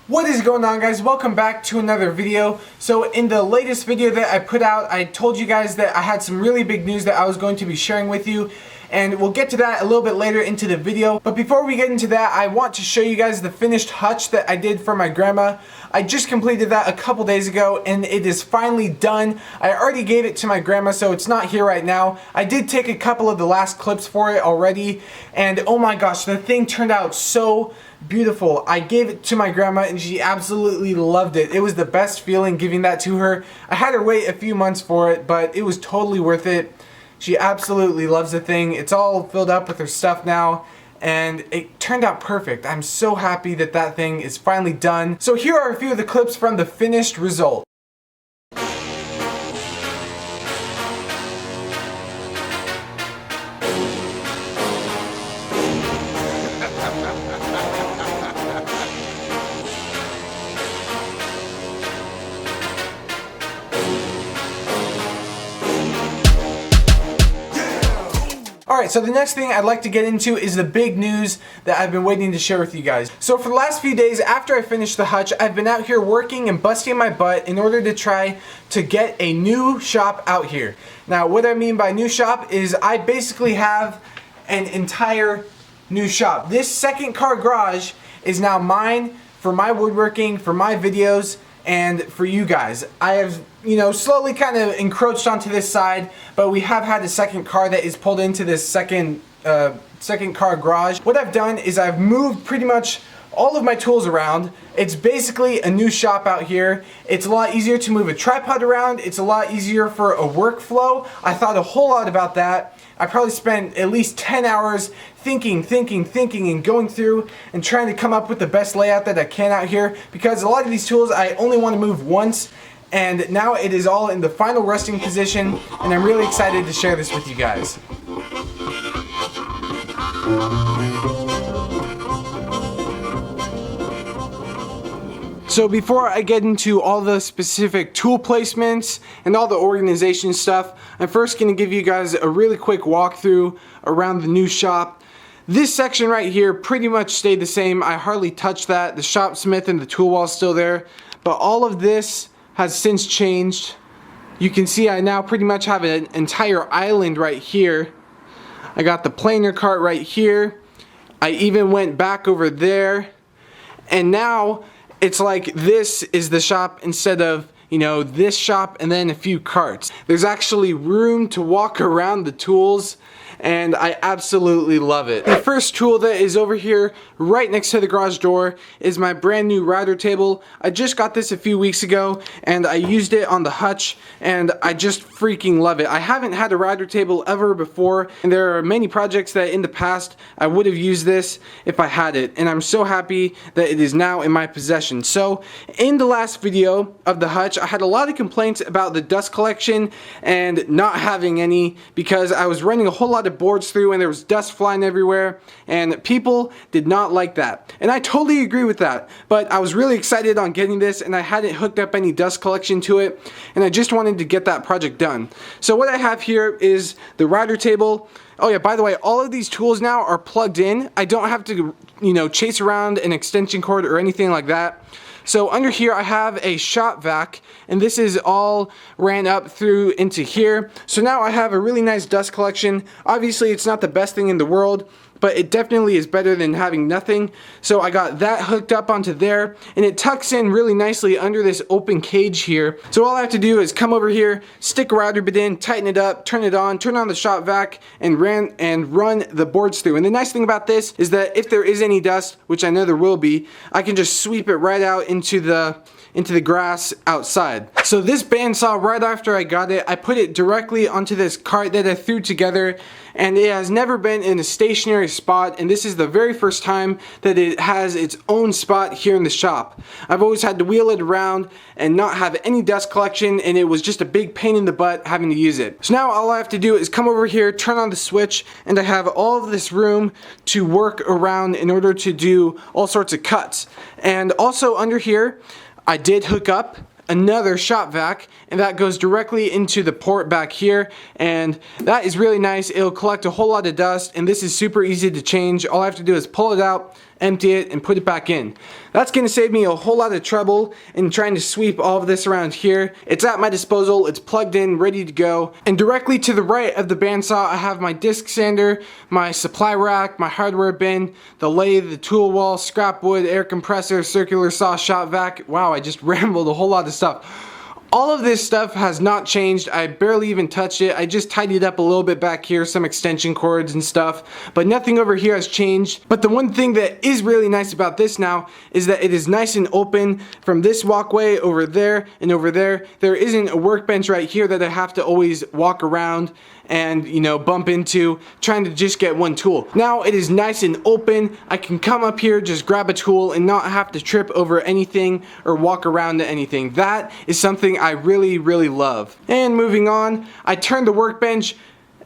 What is going on, guys? Welcome back to another video. So in the latest video that I put out, I told you guys that I had some really big news that I was going to be sharing with you, and we'll get to that a little bit later into the video. But before we get into that, I want to show you guys the finished hutch that I did for my grandma. I just completed that a couple days ago and it is finally done. I already gave it to my grandma, so it's not here right now. I did take a couple of the last clips for it already, and oh my gosh, the thing turned out so beautiful. I gave it to my grandma and she absolutely loved it. It was the best feeling giving that to her. I had her wait a few months for it, but it was totally worth it. She absolutely loves the thing. It's all filled up with her stuff now, and it turned out perfect. I'm so happy that that thing is finally done. So here are a few of the clips from the finished result. Alright, so the next thing I'd like to get into is the big news that I've been waiting to share with you guys. So for the last few days after I finished the hutch, I've been out here working and busting my butt in order to try to get a new shop out here. Now what I mean by new shop is I basically have an entire new shop. This second car garage is now mine for my woodworking, for my videos, and for you guys. I have, slowly kind of encroached onto this side, but we have had a second car that is pulled into this second car garage. What I've done is I've moved pretty much all of my tools around. It's basically a new shop out here. It's a lot easier to move a tripod around. It's a lot easier for a workflow. I thought a whole lot about that. I probably spent at least 10 hours thinking and going through and trying to come up with the best layout that I can out here, because a lot of these tools I only want to move once, and now it is all in the final resting position, and I'm really excited to share this with you guys. So before I get into all the specific tool placements and all the organization stuff, I'm first going to give you guys a really quick walkthrough around the new shop. This section right here pretty much stayed the same. I hardly touched that. The shopsmith and the tool wall is still there, but all of this has since changed. You can see I now pretty much have an entire island right here. I got the planer cart right here. I even went back over there, and now it's like this is the shop instead of, this shop and then a few carts. There's actually room to walk around the tools, and I absolutely love it. The first tool that is over here right next to the garage door is my brand new router table. I just got this a few weeks ago and I used it on the hutch, and I just freaking love it. I haven't had a router table ever before, and there are many projects that in the past I would have used this if I had it, and I'm so happy that it is now in my possession. So in the last video of the hutch, I had a lot of complaints about the dust collection and not having any, because I was running a whole lot of boards through and there was dust flying everywhere, and people did not like that, and I totally agree with that. But I was really excited on getting this, and I hadn't hooked up any dust collection to it, and I just wanted to get that project done. So what I have here is the router table. Oh yeah, by the way, all of these tools now are plugged in. I don't have to chase around an extension cord or anything like that. So under here I have a shop vac, and this is all ran up through into here. So now I have a really nice dust collection. Obviously it's not the best thing in the world, but it definitely is better than having nothing. So I got that hooked up onto there, and it tucks in really nicely under this open cage here. So all I have to do is come over here, stick a router bit in, tighten it up, turn it on the shop vac, and run the boards through. And the nice thing about this is that if there is any dust, which I know there will be, I can just sweep it right out into the grass outside. So this bandsaw, right after I got it, I put it directly onto this cart that I threw together, and it has never been in a stationary spot, and this is the very first time that it has its own spot here in the shop. I've always had to wheel it around and not have any dust collection, and it was just a big pain in the butt having to use it. So now all I have to do is come over here, turn on the switch, and I have all of this room to work around in order to do all sorts of cuts. And also under here, I did hook up another shop vac, and that goes directly into the port back here, and that is really nice. It'll collect a whole lot of dust, and this is super easy to change. All I have to do is pull it out, empty it, and put it back in. That's going to save me a whole lot of trouble in trying to sweep all of this around here. It's at my disposal, it's plugged in, ready to go. And directly to the right of the bandsaw, I have my disc sander, my supply rack, my hardware bin, the lathe, the tool wall, scrap wood, air compressor, circular saw, shop vac. Wow, I just rambled a whole lot of stuff. All of this stuff has not changed. I barely even touched it. I just tidied up a little bit back here, some extension cords and stuff, but nothing over here has changed. But the one thing that is really nice about this now is that it is nice and open from this walkway over there and over there. There isn't a workbench right here that I have to always walk around and, you know, bump into trying to just get one tool. Now it is nice and open. I can come up here, just grab a tool and not have to trip over anything or walk around to anything. That is something I really, really love. And moving on, I turned the workbench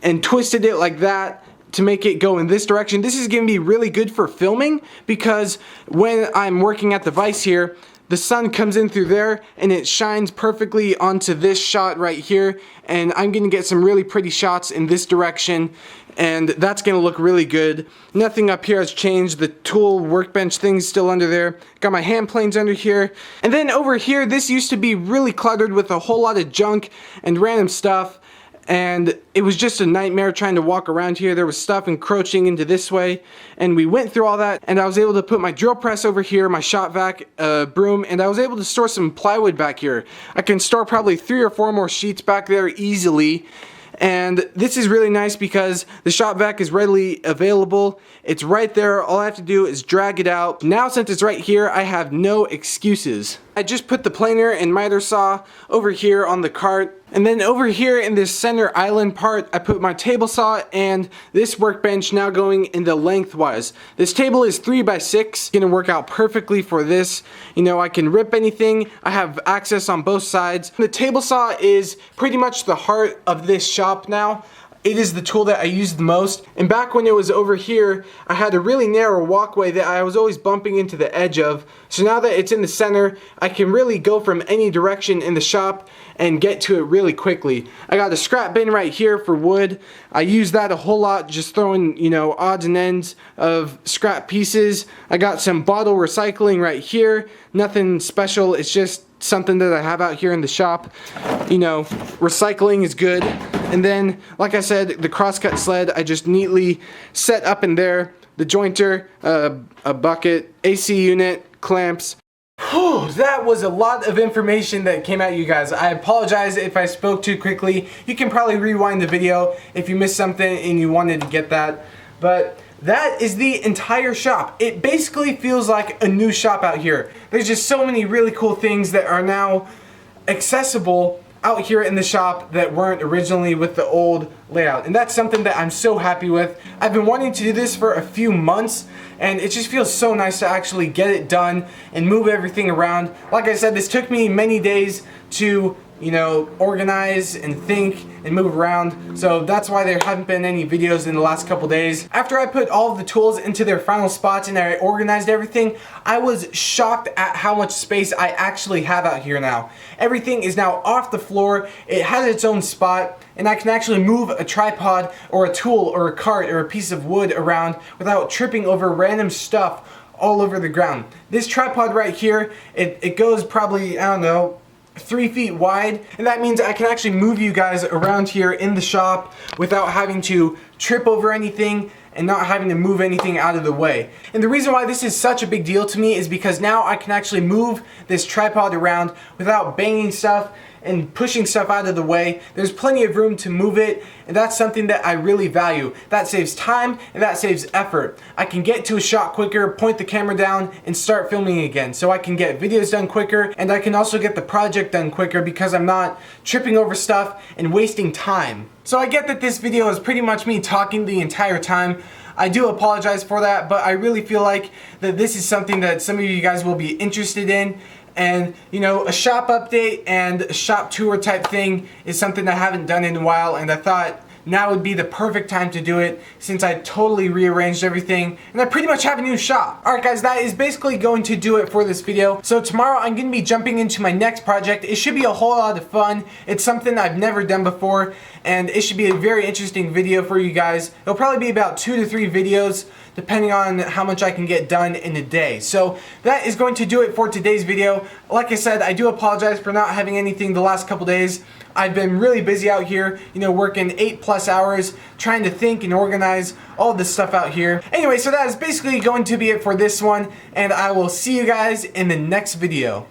and twisted it like that to make it go in this direction. This is going to be really good for filming because when I'm working at the vise here, the sun comes in through there and it shines perfectly onto this shot right here, and I'm gonna get some really pretty shots in this direction, and that's gonna look really good. Nothing up here has changed. The tool workbench thing's still under there. Got my hand planes under here. And then over here, this used to be really cluttered with a whole lot of junk and random stuff, and it was just a nightmare trying to walk around here. There was stuff encroaching into this way, and we went through all that, and I was able to put my drill press over here, my shop vac, broom, and I was able to store some plywood back here. I can store probably 3 or 4 more sheets back there easily. And this is really nice because the shop vac is readily available. It's right there. All I have to do is drag it out. Now since it's right here, I have no excuses. I just put the planer and miter saw over here on the cart. And then over here in this center island part, I put my table saw and this workbench now going in the lengthwise. This table is 3x6, gonna work out perfectly for this. You know, I can rip anything. I have access on both sides. The table saw is pretty much the heart of this shop now. It is the tool that I use the most. And back when it was over here, I had a really narrow walkway that I was always bumping into the edge of. So now that it's in the center, I can really go from any direction in the shop and get to it really quickly. I got a scrap bin right here for wood. I use that a whole lot, just throwing, you know, odds and ends of scrap pieces. I got some bottle recycling right here. Nothing special, it's just something that I have out here in the shop. You know, recycling is good. And then, like I said, the crosscut sled I just neatly set up in there. The jointer, a bucket, AC unit, clamps. Whew, that was a lot of information that came at you guys. I apologize if I spoke too quickly. You can probably rewind the video if you missed something and you wanted to get that. But that is the entire shop. It basically feels like a new shop out here. There's just so many really cool things that are now accessible out here in the shop that weren't originally with the old layout, and that's something that I'm so happy with. I've been wanting to do this for a few months, and it just feels so nice to actually get it done and move everything around. Like I said, this took me many days to, you know, organize and think and move around, so that's why there haven't been any videos in the last couple days. After I put all of the tools into their final spots and I organized everything, I was shocked at how much space I actually have out here now. Everything is now off the floor, it has its own spot, and I can actually move a tripod or a tool or a cart or a piece of wood around without tripping over random stuff all over the ground. This tripod right here, it goes probably, I don't know, 3 feet wide, and that means I can actually move you guys around here in the shop without having to trip over anything and not having to move anything out of the way. And the reason why this is such a big deal to me is because now I can actually move this tripod around without banging stuff and pushing stuff out of the way. There's plenty of room to move it, and that's something that I really value. That saves time and that saves effort. I can get to a shot quicker, point the camera down, and start filming again. So I can get videos done quicker, and I can also get the project done quicker because I'm not tripping over stuff and wasting time. So I get that this video is pretty much me talking the entire time. I do apologize for that, but I really feel like that this is something that some of you guys will be interested in. And, you know, a shop update and a shop tour type thing is something I haven't done in a while, and I thought now would be the perfect time to do it since I totally rearranged everything and I pretty much have a new shop. Alright guys, that is basically going to do it for this video. So tomorrow I'm going to be jumping into my next project. It should be a whole lot of fun. It's something I've never done before, and it should be a very interesting video for you guys. It'll probably be about 2 to 3 videos depending on how much I can get done in a day. So that is going to do it for today's video. Like I said, I do apologize for not having anything the last couple days. I've been really busy out here, you know, working 8+ hours, trying to think and organize all this stuff out here. Anyway, so that is basically going to be it for this one, and I will see you guys in the next video.